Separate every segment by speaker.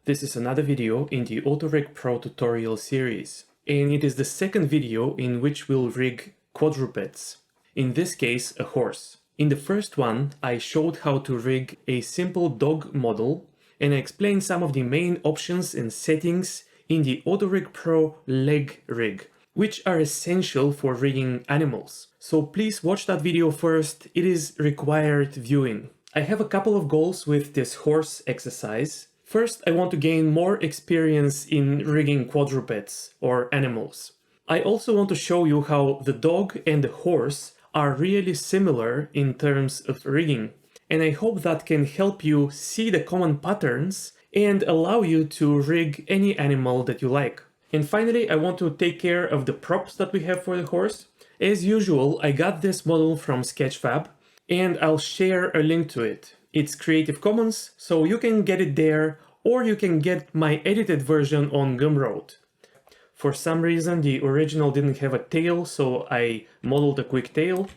Speaker 1: This is another video in the AutoRig Pro tutorial series, and it is the second video in which we'll rig quadrupeds, in this case a horse. In the first one, I showed how to rig a simple dog model, and I explained some of the main options and settings in the AutoRig Pro leg rig, which are essential for rigging animals. So please watch that video first, it is required viewing. I have a couple of goals with this horse exercise. First, I want to gain more experience in rigging quadrupeds or animals. I also want to show you how the dog and the horse are really similar in terms of rigging. And I hope that can help you see the common patterns and allow you to rig any animal that you like. And finally, I want to take care of the props that we have for the horse. As usual, I got this model from Sketchfab, and I'll share a link to it. It's Creative Commons, so you can get it there, or you can get my edited version on Gumroad. For some reason, the original didn't have a tail, so I modeled a quick tail.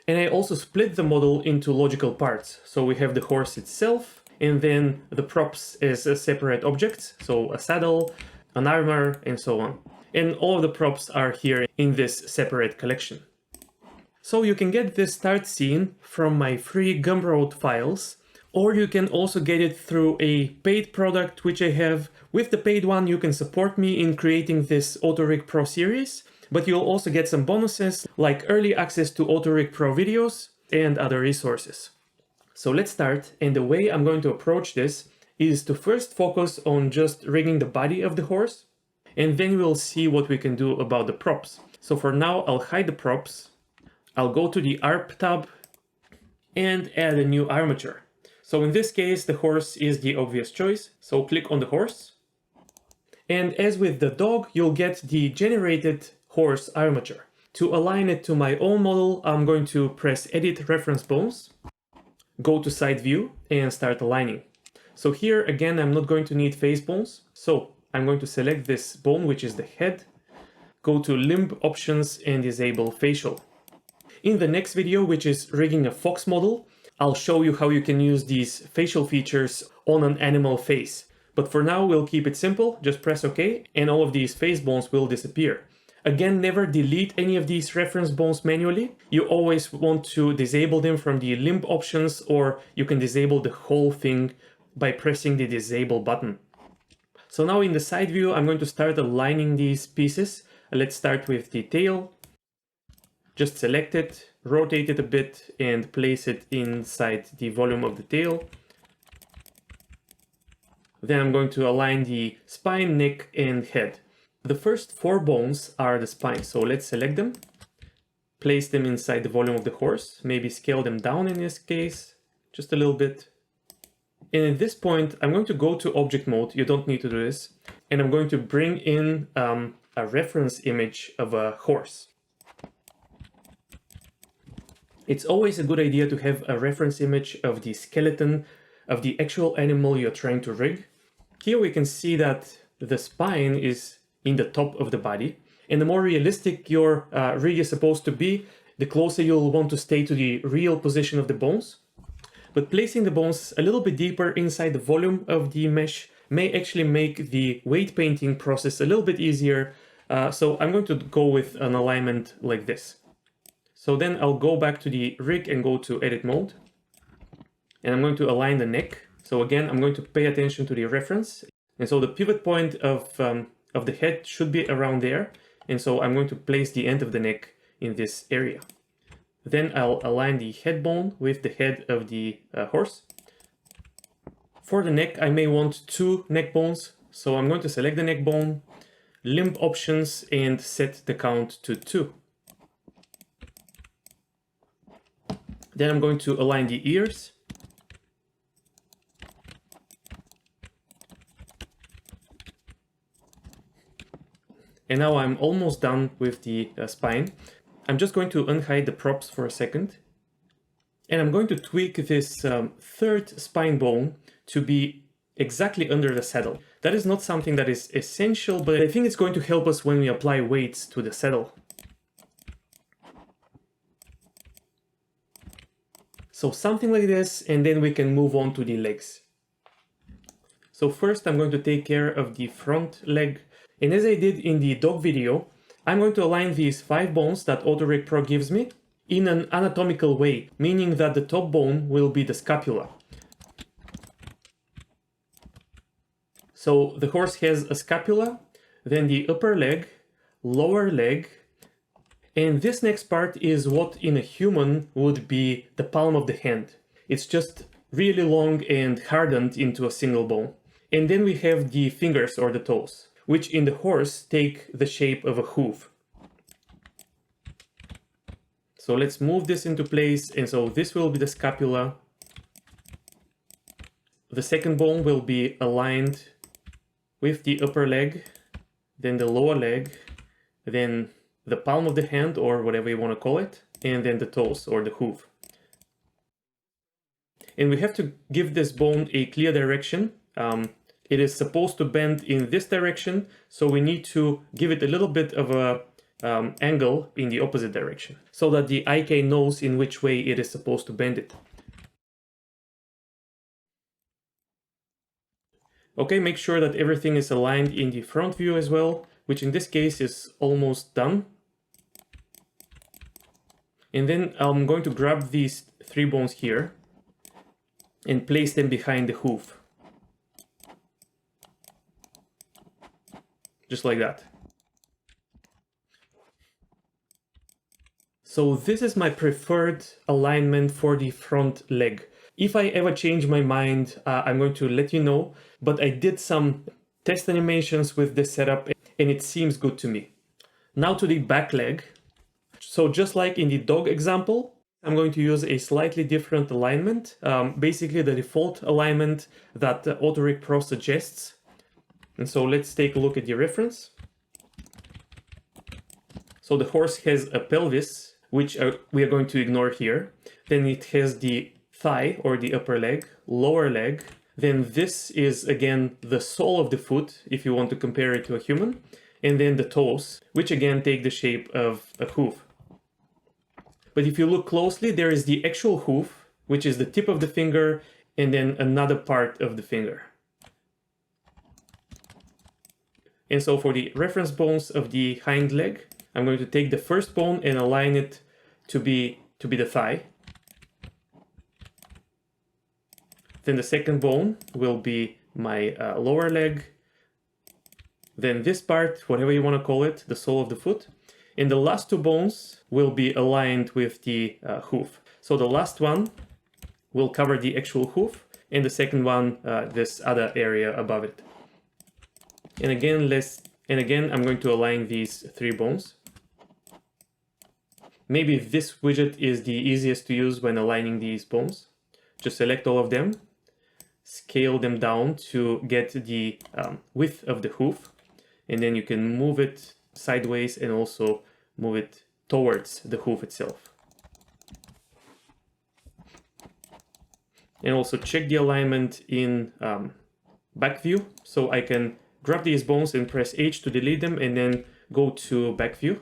Speaker 1: And I also split the model into logical parts. So we have the horse itself, and then the props as a separate objects, so a saddle, an armor, and so on. And all of the props are here in this separate collection. So you can get this start scene from my free Gumroad files, or you can also get it through a paid product which I have. With the paid one, you can support me in creating this AutoRig Pro series, but you'll also get some bonuses like early access to AutoRig Pro videos and other resources. So let's start, and the way I'm going to approach this is to first focus on just rigging the body of the horse, and then we'll see what we can do about the props. So for now, I'll hide the props. I'll go to the ARP tab and add a new armature. So in this case, the horse is the obvious choice. So click on the horse. And as with the dog, you'll get the generated horse armature. To align it to my own model, I'm going to press Edit Reference Bones, go to Side View and start aligning. So here again, I'm not going to need face bones. So I'm going to select this bone, which is the head, go to Limb Options and disable Facial. In the next video, which is rigging a fox model, I'll show you how you can use these facial features on an animal face. But for now, we'll keep it simple, just press OK, and all of these face bones will disappear. Again, never delete any of these reference bones manually. You always want to disable them from the limb options, or you can disable the whole thing by pressing the disable button. So now in the side view, I'm going to start aligning these pieces. Let's start with the tail. Just select it, rotate it a bit, and place it inside the volume of the tail. Then I'm going to align the spine, neck, and head. The first four bones are the spine, so let's select them, place them inside the volume of the horse, maybe scale them down in this case, just a little bit. And at this point, I'm going to go to object mode, you don't need to do this, and I'm going to bring in a reference image of a horse. It's always a good idea to have a reference image of the skeleton of the actual animal you're trying to rig. Here we can see that the spine is in the top of the body, and the more realistic your rig is supposed to be, the closer you'll want to stay to the real position of the bones. But placing the bones a little bit deeper inside the volume of the mesh may actually make the weight painting process a little bit easier. So I'm going to go with an alignment like this. So then I'll go back to the rig and go to edit mode. And I'm going to align the neck. So again, I'm going to pay attention to the reference. And so the pivot point of the head should be around there. And so I'm going to place the end of the neck in this area. Then I'll align the head bone with the head of the horse. For the neck, I may want two neck bones. So I'm going to select the neck bone, limb options, and set the count to 2. Then I'm going to align the ears. And now I'm almost done with the spine. I'm just going to unhide the props for a second. And I'm going to tweak this third spine bone to be exactly under the saddle. That is not something that is essential, but I think it's going to help us when we apply weights to the saddle. So something like this, and then we can move on to the legs. So first I'm going to take care of the front leg. And as I did in the dog video, I'm going to align these 5 bones that AutoRig Pro gives me in an anatomical way, meaning that the top bone will be the scapula. So the horse has a scapula, then the upper leg, lower leg, and this next part is what in a human would be the palm of the hand. It's just really long and hardened into a single bone. And then we have the fingers or the toes, which in the horse take the shape of a hoof. So let's move this into place, and so this will be the scapula. The second bone will be aligned with the upper leg, then the lower leg, then the palm of the hand or whatever you want to call it, and then the toes or the hoof. And we have to give this bone a clear direction. It is supposed to bend in this direction, so we need to give it a little bit of a angle in the opposite direction, so that the IK knows in which way it is supposed to bend it. Okay, make sure that everything is aligned in the front view as well, which in this case is almost done. And then I'm going to grab these 3 bones here and place them behind the hoof. Just like that. So this is my preferred alignment for the front leg. If I ever change my mind, I'm going to let you know, but I did some test animations with this setup and it seems good to me. Now to the back leg. So just like in the dog example, I'm going to use a slightly different alignment, basically the default alignment that AutoRig Pro suggests. And so let's take a look at the reference. So the horse has a pelvis, which we are going to ignore here. Then it has the thigh or the upper leg, lower leg. Then this is again the sole of the foot, if you want to compare it to a human. And then the toes, which again take the shape of a hoof. But if you look closely, there is the actual hoof, which is the tip of the finger, and then another part of the finger. And so for the reference bones of the hind leg, I'm going to take the first bone and align it to be the thigh. Then the second bone will be my lower leg. Then this part, whatever you want to call it, the sole of the foot. And the last 2 bones will be aligned with the hoof. So the last one will cover the actual hoof, and the second one, this other area above it. And again, I'm going to align these 3 bones. Maybe this widget is the easiest to use when aligning these bones. Just select all of them, scale them down to get the width of the hoof, and then you can move it sideways and also move it towards the hoof itself. And also check the alignment in back view, so I can grab these bones and press H to delete them and then go to back view.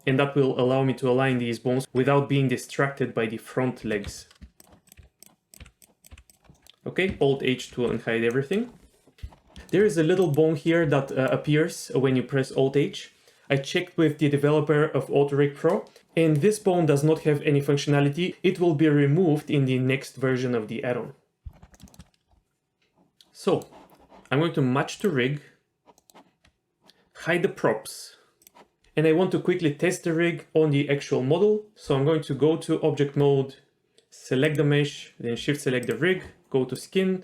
Speaker 1: And that will allow me to align these bones without being distracted by the front legs. Okay, Alt H to unhide everything. There is a little bone here that appears when you press Alt H. I checked with the developer of AutoRig Pro, and this bone does not have any functionality. It will be removed in the next version of the add-on. So, I'm going to match to rig, hide the props, and I want to quickly test the rig on the actual model. So I'm going to go to Object Mode, select the mesh, then Shift select the rig, go to Skin,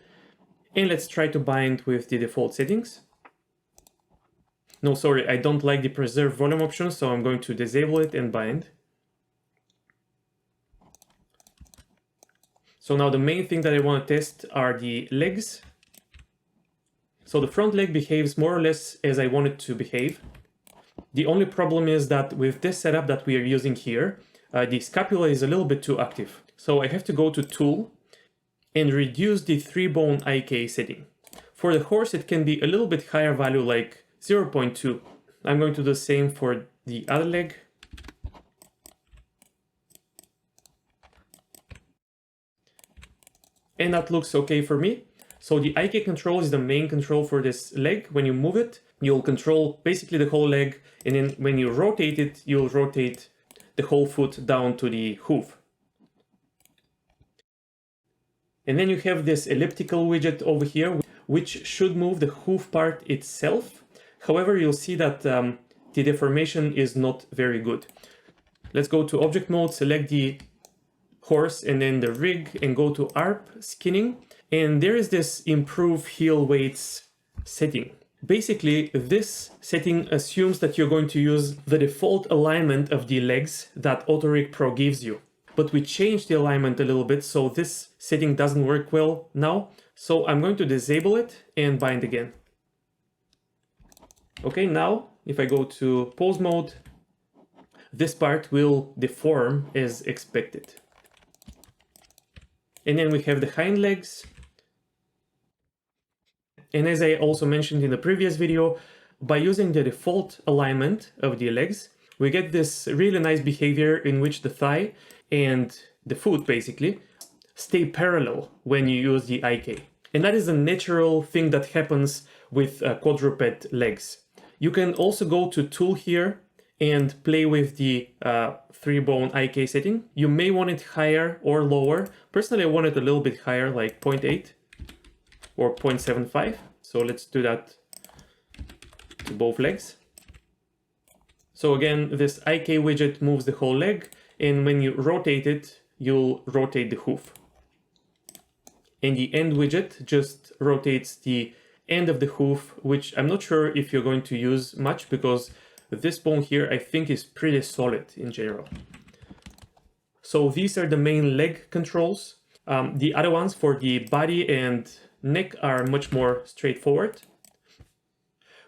Speaker 1: and let's try to bind with the default settings. No, sorry, I don't like the preserve volume option, so I'm going to disable it and bind. So now the main thing that I want to test are the legs. So the front leg behaves more or less as I want it to behave. The only problem is that with this setup that we are using here, the scapula is a little bit too active. So I have to go to Tool and reduce the 3-bone IK setting. For the horse, it can be a little bit higher value, like 0.2. I'm going to do the same for the other leg. And that looks okay for me. So the IK control is the main control for this leg. When you move it, you'll control basically the whole leg, and then when you rotate it, you'll rotate the whole foot down to the hoof. And then you have this elliptical widget over here, which should move the hoof part itself. However, you'll see that the deformation is not very good. Let's go to object mode, select the horse and then the rig, and go to ARP skinning. And there is this improve heel weights setting. Basically, this setting assumes that you're going to use the default alignment of the legs that AutoRig Pro gives you. But we changed the alignment a little bit, so this setting doesn't work well now. So I'm going to disable it and bind again. Okay, now if I go to pose mode, this part will deform as expected. And then we have the hind legs. And as I also mentioned in the previous video, by using the default alignment of the legs, we get this really nice behavior in which the thigh and the foot basically stay parallel when you use the IK. And that is a natural thing that happens with quadruped legs. You can also go to tool here and play with the 3-bone IK setting. You may want it higher or lower. Personally, I want it a little bit higher, like 0.8 or 0.75. So let's do that to both legs. So again, this IK widget moves the whole leg, and when you rotate it, you'll rotate the hoof. And the end widget just rotates the end of the hoof, which I'm not sure if you're going to use much because this bone here I think is pretty solid in general. So these are the main leg controls. The other ones for the body and neck are much more straightforward.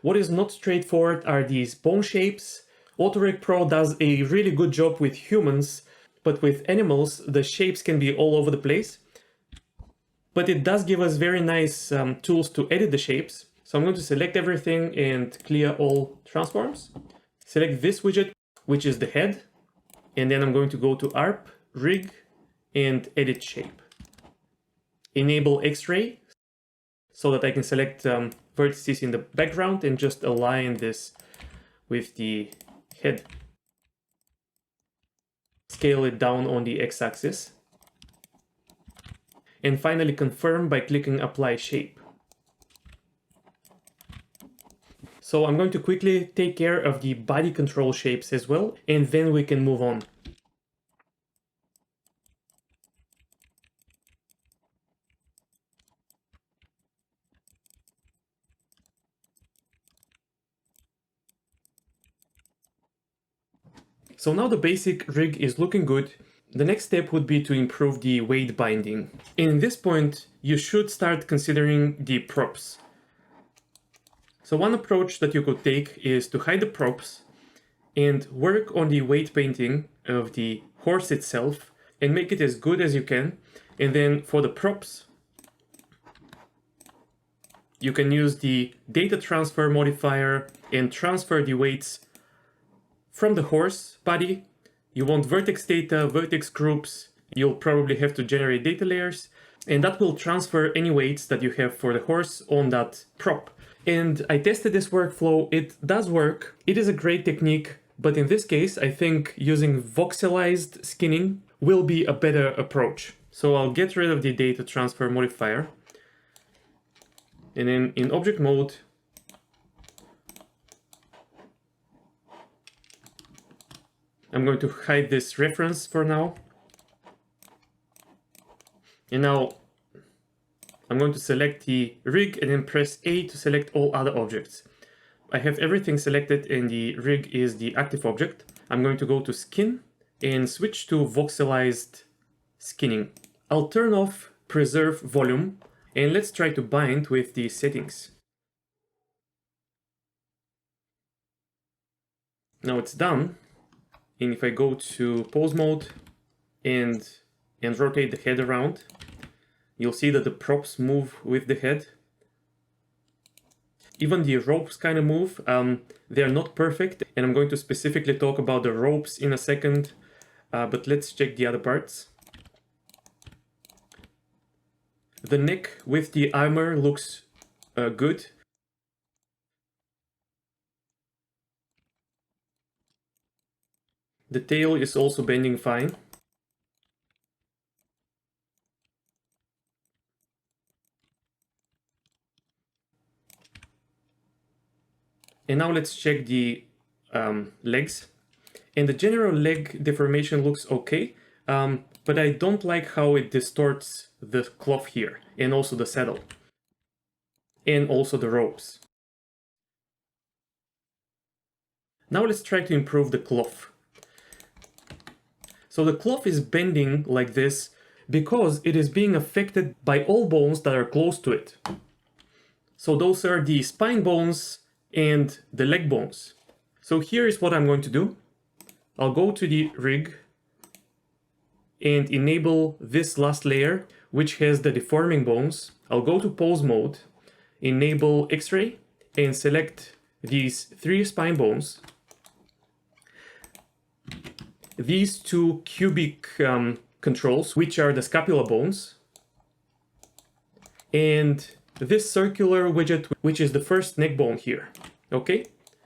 Speaker 1: What is not straightforward are these bone shapes. AutoRig Pro does a really good job with humans, but with animals the shapes can be all over the place. But it does give us very nice tools to edit the shapes. So I'm going to select everything and clear all transforms. Select this widget, which is the head. And then I'm going to go to ARP, Rig, and Edit Shape. Enable X-ray so that I can select vertices in the background and just align this with the head. Scale it down on the X-axis. And finally confirm by clicking Apply Shape. So I'm going to quickly take care of the body control shapes as well, and then we can move on. So now the basic rig is looking good. The next step would be to improve the weight binding. And in this point, you should start considering the props. So one approach that you could take is to hide the props and work on the weight painting of the horse itself and make it as good as you can. And then for the props, you can use the data transfer modifier and transfer the weights from the horse body. You want vertex data, vertex groups. You'll probably have to generate data layers, and that will transfer any weights that you have for the horse on that prop. And I tested this workflow. It does work. It is a great technique, but in this case, I think using voxelized skinning will be a better approach. So I'll get rid of the data transfer modifier. And then in object mode, I'm going to hide this reference for now. And now I'm going to select the rig and then press A to select all other objects. I have everything selected and the rig is the active object. I'm going to go to skin and switch to voxelized skinning. I'll turn off preserve volume and let's try to bind with the settings. Now it's done. And if I go to pose mode and rotate the head around, you'll see that the props move with the head. Even the ropes kind of move. They're not perfect, and I'm going to specifically talk about the ropes in a second, but let's check the other parts. The neck with the armor looks good. The tail is also bending fine. And now let's check the legs. And the general leg deformation looks okay, but I don't like how it distorts the cloth here, and also the saddle, and also the ropes. Now let's try to improve the cloth. So the cloth is bending like this because it is being affected by all bones that are close to it. So those are the spine bones and the leg bones. So here is what I'm going to do. I'll go to the rig and enable this last layer, which has the deforming bones. I'll go to pose mode, enable X-ray, and select these 3 spine bones. These 2 cubic controls, which are the scapula bones, and this circular widget, which is the first neck bone here. Okay,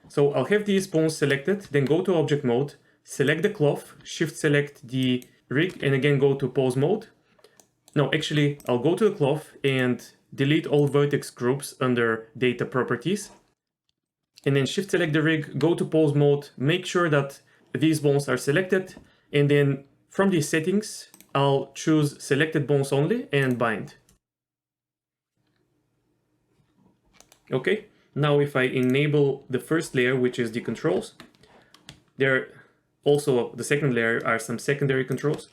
Speaker 1: so I'll have these bones selected, then go to object mode, select the cloth, shift select the rig, and again go to pose mode. No, actually, I'll go to the cloth and delete all vertex groups under data properties. And then shift select the rig, go to pose mode, make sure that these bones are selected, and then from these settings, I'll choose selected bones only and bind. Okay, now if I enable the first layer, which is the controls, there also the second layer are some secondary controls.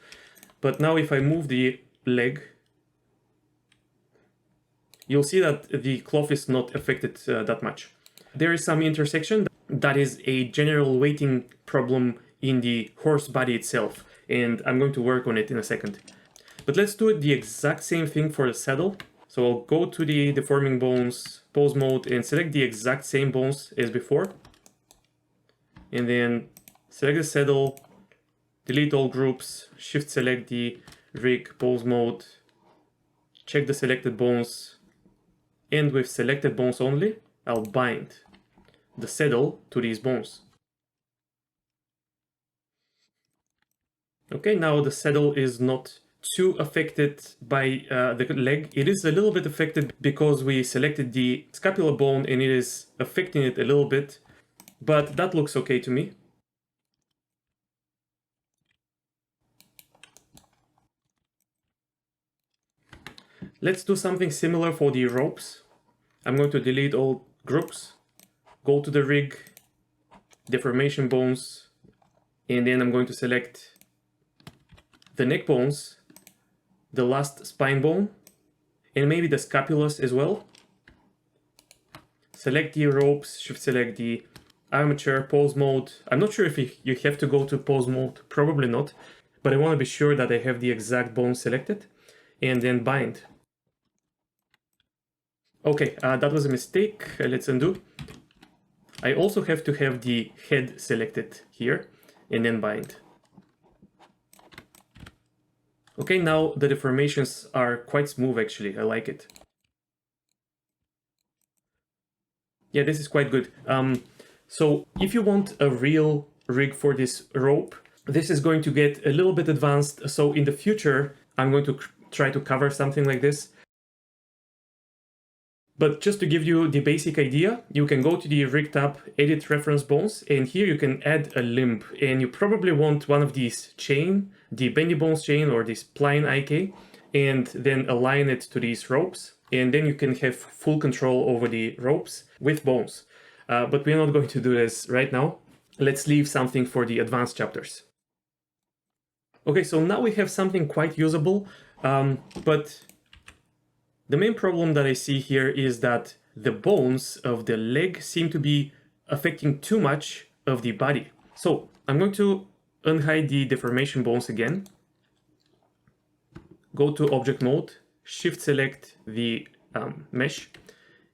Speaker 1: But now if I move the leg, you'll see that the cloth is not affected that much. There is some intersection that is a general weighting problem in the horse body itself, and I'm going to work on it in a second. But let's do it the exact same thing for the saddle. So I'll go to the deforming bones, pose mode, and select the exact same bones as before. And then select the saddle, delete all groups, shift select the rig, pose mode, check the selected bones, and with selected bones only, I'll bind the saddle to these bones. Okay, now the saddle is not too affected by the leg. It is a little bit affected because we selected the scapula bone and it is affecting it a little bit, but that looks okay to me. Let's do something similar for the ropes. I'm going to delete all groups, go to the rig, deformation bones, and then I'm going to select the neck bones, the last spine bone, and maybe the scapulas as well. Select the ropes, shift select the armature, pose mode. I'm not sure if you have to go to pose mode, probably not, but I want to be sure that I have the exact bone selected, and then bind. Okay, that was a mistake. Let's undo. I also have to have the head selected here, and then bind. Okay, now the deformations are quite smooth actually, I like it. Yeah, this is quite good. So if you want a real rig for this rope, this is going to get a little bit advanced. So in the future, I'm going to try to cover something like this. But just to give you the basic idea, you can go to the rig tab, edit reference bones, and here you can add a limb. And you probably want one of these chain, the bendy bones chain or this spline IK, and then align it to these ropes. And then you can have full control over the ropes with bones. But we're not going to do this right now. Let's leave something for the advanced chapters. Okay, so now we have something quite usable, but the main problem that I see here is that the bones of the leg seem to be affecting too much of the body. So I'm going to unhide the deformation bones again. Go to object mode, shift select the mesh,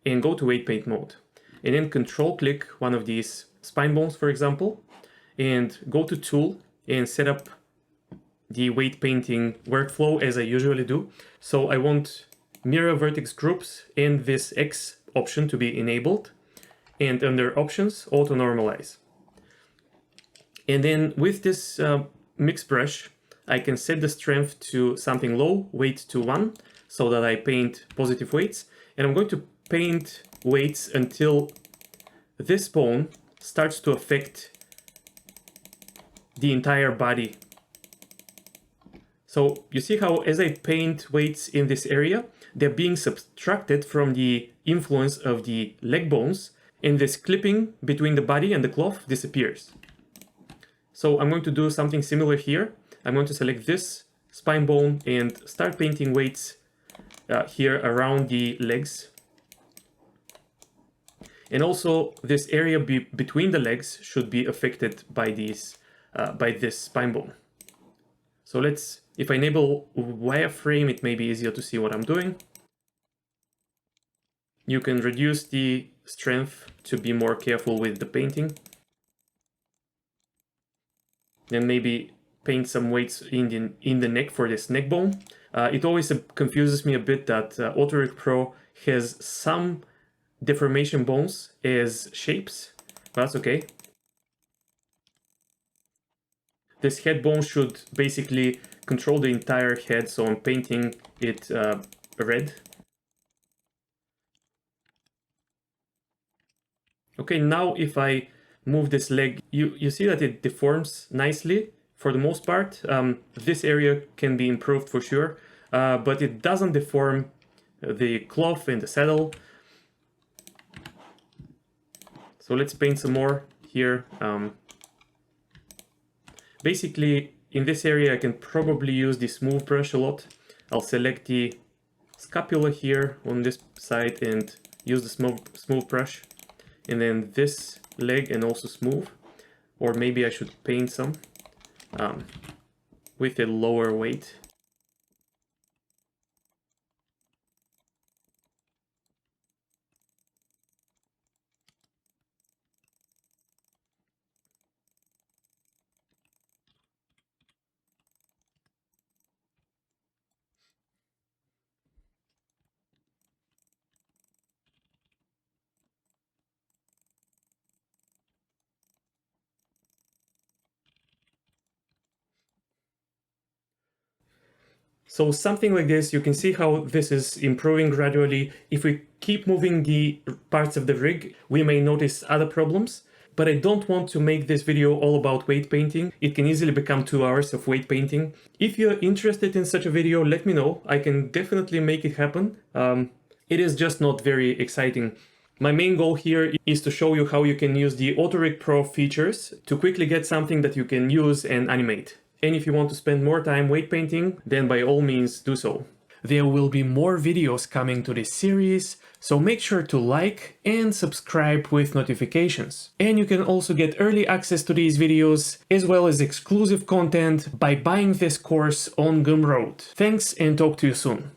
Speaker 1: and go to weight paint mode. And then control click one of these spine bones, for example, and go to tool and set up the weight painting workflow as I usually do. So I want mirror vertex groups and this X option to be enabled. And under options, auto normalize. And then with this mix brush, I can set the strength to something low, weight to 1, so that I paint positive weights. And I'm going to paint weights until this bone starts to affect the entire body. So you see how as I paint weights in this area, they're being subtracted from the influence of the leg bones, and this clipping between the body and the cloth disappears. So I'm going to do something similar here. I'm going to select this spine bone and start painting weights here around the legs. And also this area between the legs should be affected by this spine bone. So if I enable wireframe, it may be easier to see what I'm doing. You can reduce the strength to be more careful with the painting. Then maybe paint some weights in the neck for this neck bone. It always confuses me a bit that AutoRig Pro has some deformation bones as shapes, but that's okay. This head bone should basically control the entire head, so I'm painting it red. Okay, now if I move this leg, you see that it deforms nicely for the most part. This area can be improved for sure, but it doesn't deform the cloth and the saddle. So let's paint some more here. Basically, in this area, I can probably use the smooth brush a lot. I'll select the scapula here on this side and use the smooth brush. And then this leg and also smooth. Or maybe I should paint some with a lower weight. So something like this, you can see how this is improving gradually. If we keep moving the parts of the rig, we may notice other problems. But I don't want to make this video all about weight painting. It can easily become 2 hours of weight painting. If you're interested in such a video, let me know. I can definitely make it happen. It is just not very exciting. My main goal here is to show you how you can use the AutoRig Pro features to quickly get something that you can use and animate. And if you want to spend more time weight painting, then by all means do so. There will be more videos coming to this series, so make sure to like and subscribe with notifications. And you can also get early access to these videos, as well as exclusive content by buying this course on Gumroad. Thanks and talk to you soon.